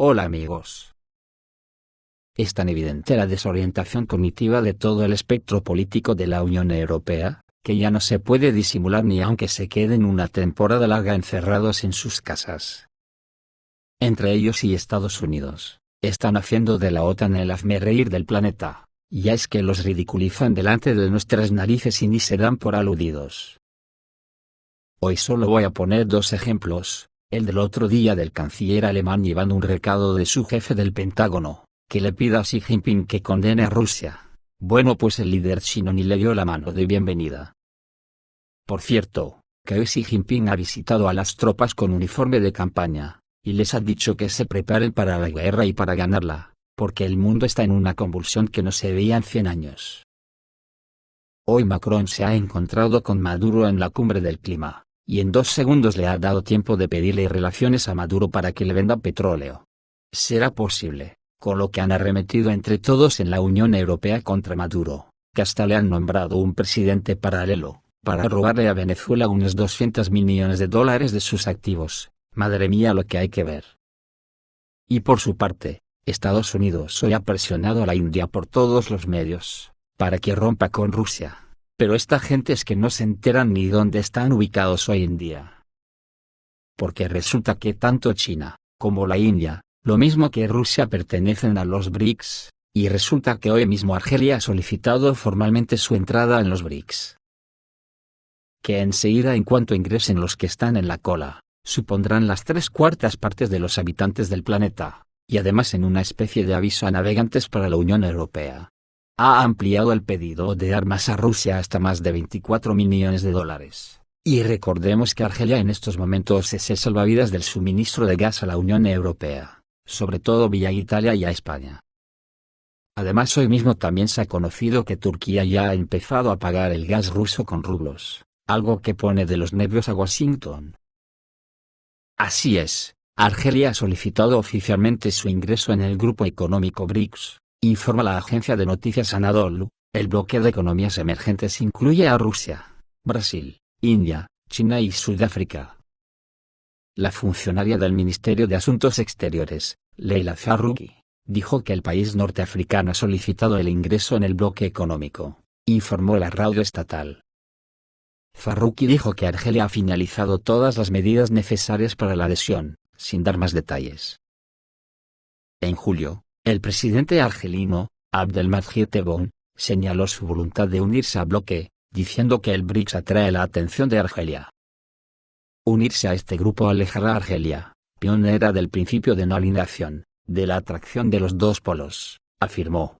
Hola amigos. Es tan evidente la desorientación cognitiva de todo el espectro político de la Unión Europea, que ya no se puede disimular ni aunque se queden una temporada larga encerrados en sus casas. Entre ellos y Estados Unidos, están haciendo de la OTAN el hazmerreír del planeta, y es que los ridiculizan delante de nuestras narices y ni se dan por aludidos. Hoy solo voy a poner dos ejemplos, el del otro día del canciller alemán llevando un recado de su jefe del Pentágono, que le pida a Xi Jinping que condene a Rusia. Bueno, pues el líder chino ni le dio la mano de bienvenida. Por cierto, que hoy Xi Jinping ha visitado a las tropas con uniforme de campaña, y les ha dicho que se preparen para la guerra y para ganarla, porque el mundo está en una convulsión que no se veía en 100 años. Hoy Macron se ha encontrado con Maduro en la cumbre del clima, y en 2 segundos le ha dado tiempo de pedirle relaciones a Maduro para que le venda petróleo. ¿Será posible, con lo que han arremetido entre todos en la Unión Europea contra Maduro, que hasta le han nombrado un presidente paralelo, para robarle a Venezuela unos 200.000 millones de dólares de sus activos? Madre mía lo que hay que ver. Y por su parte, Estados Unidos hoy ha presionado a la India por todos los medios, para que rompa con Rusia, pero esta gente es que no se enteran ni dónde están ubicados hoy en día. Porque resulta que tanto China, como la India, lo mismo que Rusia pertenecen a los BRICS, y resulta que hoy mismo Argelia ha solicitado formalmente su entrada en los BRICS. Que enseguida en cuanto ingresen los que están en la cola, supondrán las 3/4 partes de los habitantes del planeta, y además en una especie de aviso a navegantes para la Unión Europea. Ha ampliado el pedido de armas a Rusia hasta más de 24.000 millones de dólares. Y recordemos que Argelia en estos momentos es el salvavidas del suministro de gas a la Unión Europea, sobre todo vía Italia y a España. Además hoy mismo también se ha conocido que Turquía ya ha empezado a pagar el gas ruso con rublos, algo que pone de los nervios a Washington. Así es, Argelia ha solicitado oficialmente su ingreso en el grupo económico BRICS, informa la agencia de noticias Anadolu. El bloque de economías emergentes incluye a Rusia, Brasil, India, China y Sudáfrica. La funcionaria del Ministerio de Asuntos Exteriores, Leila Faruqi, dijo que el país norteafricano ha solicitado el ingreso en el bloque económico, informó la radio estatal. Faruqi dijo que Argelia ha finalizado todas las medidas necesarias para la adhesión, sin dar más detalles. En julio, el presidente argelino, Abdelmadjid Tebboune, señaló su voluntad de unirse al bloque, diciendo que el BRICS atrae la atención de Argelia. Unirse a este grupo alejará a Argelia, pionera del principio de no alineación, de la atracción de los dos polos, afirmó.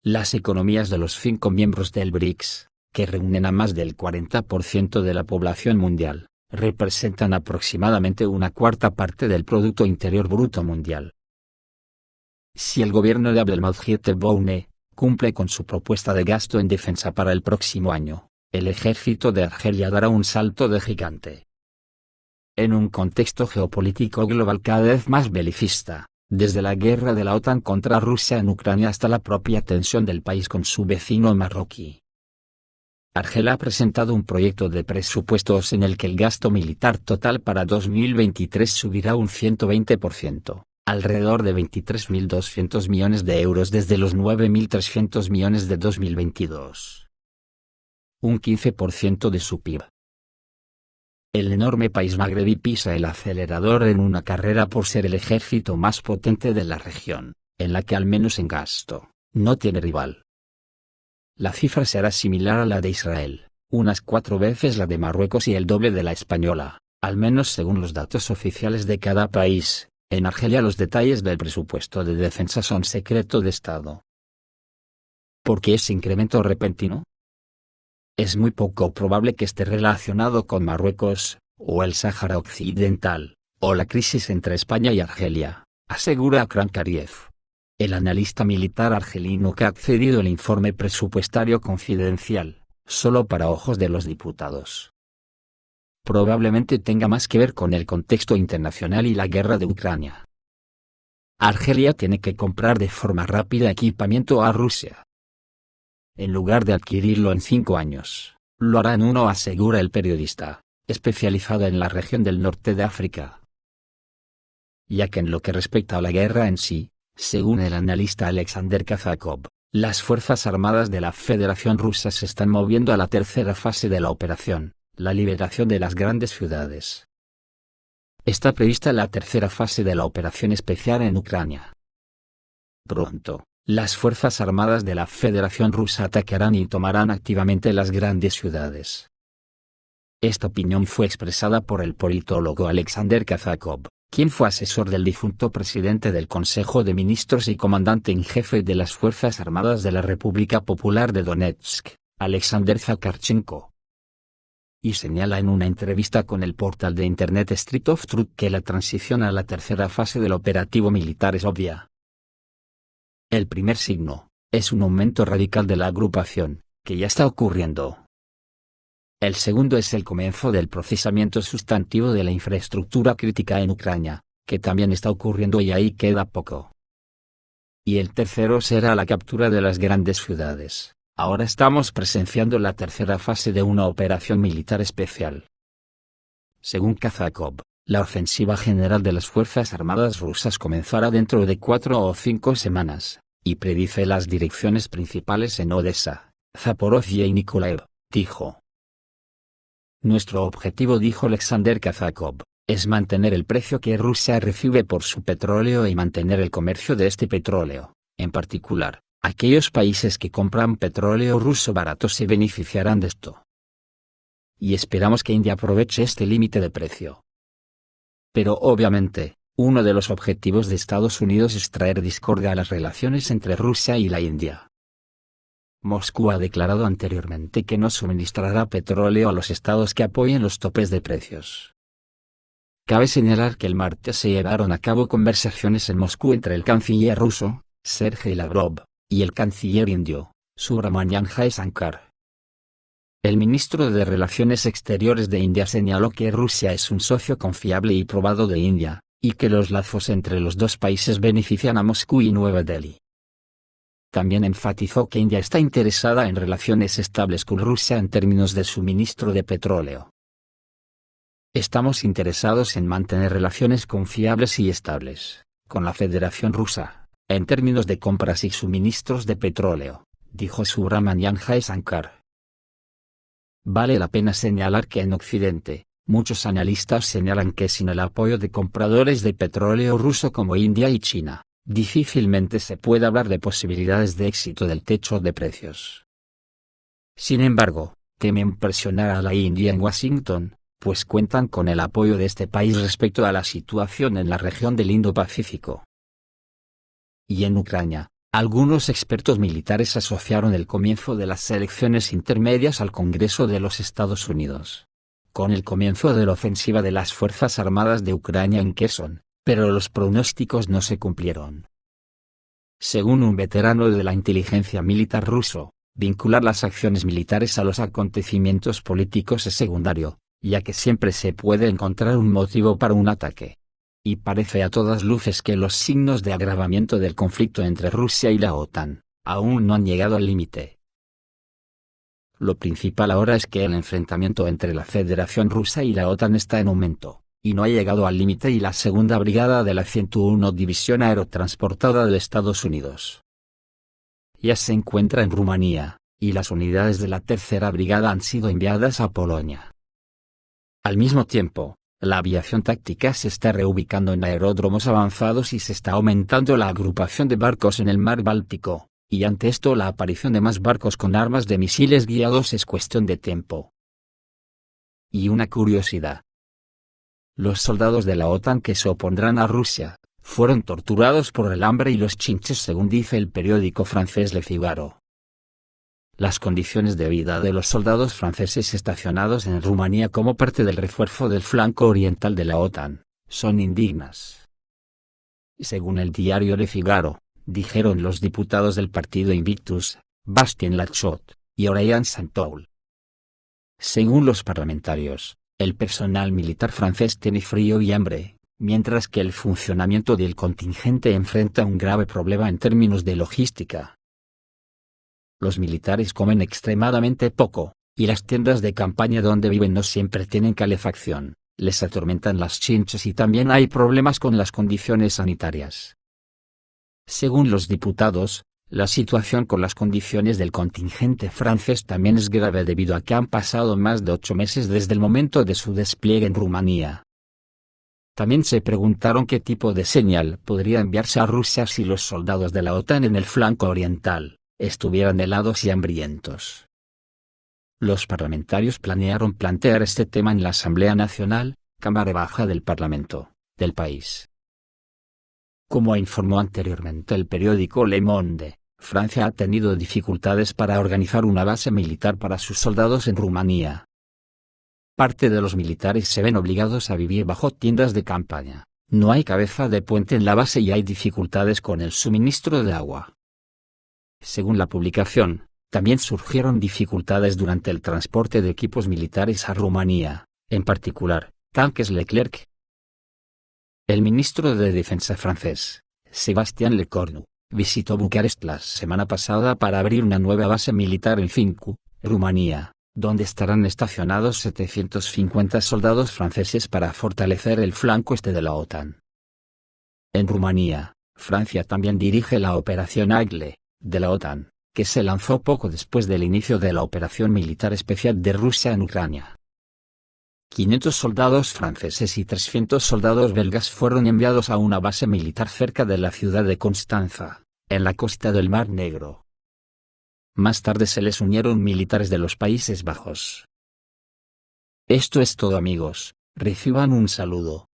Las economías de los 5 miembros del BRICS, que reúnen a más del 40% de la población mundial, representan aproximadamente 1/4 parte del Producto Interior Bruto mundial. Si el gobierno de Abdelmadjid Tebboune cumple con su propuesta de gasto en defensa para el próximo año, el ejército de Argelia dará un salto de gigante. En un contexto geopolítico global cada vez más belicista, desde la guerra de la OTAN contra Rusia en Ucrania hasta la propia tensión del país con su vecino marroquí, Argelia ha presentado un proyecto de presupuestos en el que el gasto militar total para 2023 subirá un 120%, alrededor de 23.200 millones de euros desde los 9.300 millones de 2022. Un 15% de su PIB. El enorme país magrebí pisa el acelerador en una carrera por ser el ejército más potente de la región, en la que al menos en gasto, no tiene rival. La cifra será similar a la de Israel, unas 4 veces la de Marruecos y el doble de la española, al menos según los datos oficiales de cada país. En Argelia los detalles del presupuesto de defensa son secreto de Estado. ¿Por qué ese incremento repentino? Es muy poco probable que esté relacionado con Marruecos, o el Sáhara Occidental, o la crisis entre España y Argelia, asegura Akram Kariev, el analista militar argelino que ha accedido al informe presupuestario confidencial, solo para ojos de los diputados. Probablemente tenga más que ver con el contexto internacional y la guerra de Ucrania. Argelia tiene que comprar de forma rápida equipamiento a Rusia. En lugar de adquirirlo en 5 años, lo hará en 1, asegura el periodista, especializado en la región del norte de África. ya que en lo que respecta a la guerra en sí, según el analista Alexander Kazakov, las Fuerzas Armadas de la Federación Rusa se están moviendo a la tercera fase de la operación, la liberación de las grandes ciudades. Está prevista la tercera fase de la operación especial en Ucrania. Pronto, las Fuerzas Armadas de la Federación Rusa atacarán y tomarán activamente las grandes ciudades. Esta opinión fue expresada por el politólogo Alexander Kazakov, quien fue asesor del difunto presidente del Consejo de Ministros y comandante en jefe de las Fuerzas Armadas de la República Popular de Donetsk, Alexander Zakarchenko. Y señala en una entrevista con el portal de Internet Street of Truth que la transición a la tercera fase del operativo militar es obvia. El primer signo es un aumento radical de la agrupación, que ya está ocurriendo. El segundo es el comienzo del procesamiento sustantivo de la infraestructura crítica en Ucrania, que también está ocurriendo y ahí queda poco. Y el tercero será la captura de las grandes ciudades. Ahora estamos presenciando la tercera fase de una operación militar especial. Según Kazakov, la ofensiva general de las Fuerzas Armadas rusas comenzará dentro de 4 o 5 semanas, y predice las direcciones principales en Odessa, Zaporozhye y Nikolaev, dijo. Nuestro objetivo, dijo Alexander Kazakov, es mantener el precio que Rusia recibe por su petróleo y mantener el comercio de este petróleo. En particular, aquellos países que compran petróleo ruso barato se beneficiarán de esto. Y esperamos que India aproveche este límite de precio. Pero obviamente, uno de los objetivos de Estados Unidos es traer discordia a las relaciones entre Rusia y la India. Moscú ha declarado anteriormente que no suministrará petróleo a los estados que apoyen los topes de precios. Cabe señalar que el martes se llevaron a cabo conversaciones en Moscú entre el canciller ruso, Sergei Lavrov, y el canciller indio, Subrahmanyam Jaishankar. El ministro de Relaciones Exteriores de India señaló que Rusia es un socio confiable y probado de India, y que los lazos entre los dos países benefician a Moscú y Nueva Delhi. También enfatizó que India está interesada en relaciones estables con Rusia en términos de suministro de petróleo. Estamos interesados en mantener relaciones confiables y estables con la Federación Rusa, en términos de compras y suministros de petróleo, dijo Subrahmanyam Jaishankar. Vale la pena señalar que en Occidente, muchos analistas señalan que sin el apoyo de compradores de petróleo ruso como India y China, difícilmente se puede hablar de posibilidades de éxito del techo de precios. Sin embargo, temen presionar a la India en Washington, pues cuentan con el apoyo de este país respecto a la situación en la región del Indo-Pacífico. Y en Ucrania, algunos expertos militares asociaron el comienzo de las elecciones intermedias al Congreso de los Estados Unidos, con el comienzo de la ofensiva de las Fuerzas Armadas de Ucrania en Kherson, pero los pronósticos no se cumplieron. Según un veterano de la inteligencia militar ruso, vincular las acciones militares a los acontecimientos políticos es secundario, ya que siempre se puede encontrar un motivo para un ataque. Y parece a todas luces que los signos de agravamiento del conflicto entre Rusia y la OTAN aún no han llegado al límite. Lo principal ahora es que el enfrentamiento entre la Federación Rusa y la OTAN está en aumento, y no ha llegado al límite, y la segunda brigada de la 101 División Aerotransportada de Estados Unidos ya se encuentra en Rumanía, y las unidades de la tercera brigada han sido enviadas a Polonia. Al mismo tiempo, la aviación táctica se está reubicando en aeródromos avanzados y se está aumentando la agrupación de barcos en el mar Báltico, y ante esto la aparición de más barcos con armas de misiles guiados es cuestión de tiempo. Y una curiosidad. Los soldados de la OTAN que se opondrán a Rusia, fueron torturados por el hambre y los chinches, según dice el periódico francés Le Figaro. Las condiciones de vida de los soldados franceses estacionados en Rumanía como parte del refuerzo del flanco oriental de la OTAN, son indignas. Según el diario Le Figaro, dijeron los diputados del partido Invictus, Bastien Lachot y Aurélien Saint-Paul. Según los parlamentarios, el personal militar francés tiene frío y hambre, mientras que el funcionamiento del contingente enfrenta un grave problema en términos de logística. Los militares comen extremadamente poco, y las tiendas de campaña donde viven no siempre tienen calefacción, les atormentan las chinches y también hay problemas con las condiciones sanitarias. Según los diputados, la situación con las condiciones del contingente francés también es grave debido a que han pasado más de 8 meses desde el momento de su despliegue en Rumanía. También se preguntaron qué tipo de señal podría enviarse a Rusia si los soldados de la OTAN en el flanco oriental estuvieran helados y hambrientos. Los parlamentarios planearon plantear este tema en la Asamblea Nacional, Cámara Baja del Parlamento del país. Como informó anteriormente el periódico Le Monde, Francia ha tenido dificultades para organizar una base militar para sus soldados en Rumanía. Parte de los militares se ven obligados a vivir bajo tiendas de campaña, no hay cabeza de puente en la base y hay dificultades con el suministro de agua. Según la publicación, también surgieron dificultades durante el transporte de equipos militares a Rumanía, en particular, tanques Leclerc. El ministro de Defensa francés, Sébastien Lecornu, visitó Bucarest la semana pasada para abrir una nueva base militar en Fincu, Rumanía, donde estarán estacionados 750 soldados franceses para fortalecer el flanco este de la OTAN. En Rumanía, Francia también dirige la Operación Aigle, de la OTAN, que se lanzó poco después del inicio de la operación militar especial de Rusia en Ucrania. 500 soldados franceses y 300 soldados belgas fueron enviados a una base militar cerca de la ciudad de Constanza, en la costa del Mar Negro. Más tarde se les unieron militares de los Países Bajos. Esto es todo amigos, reciban un saludo.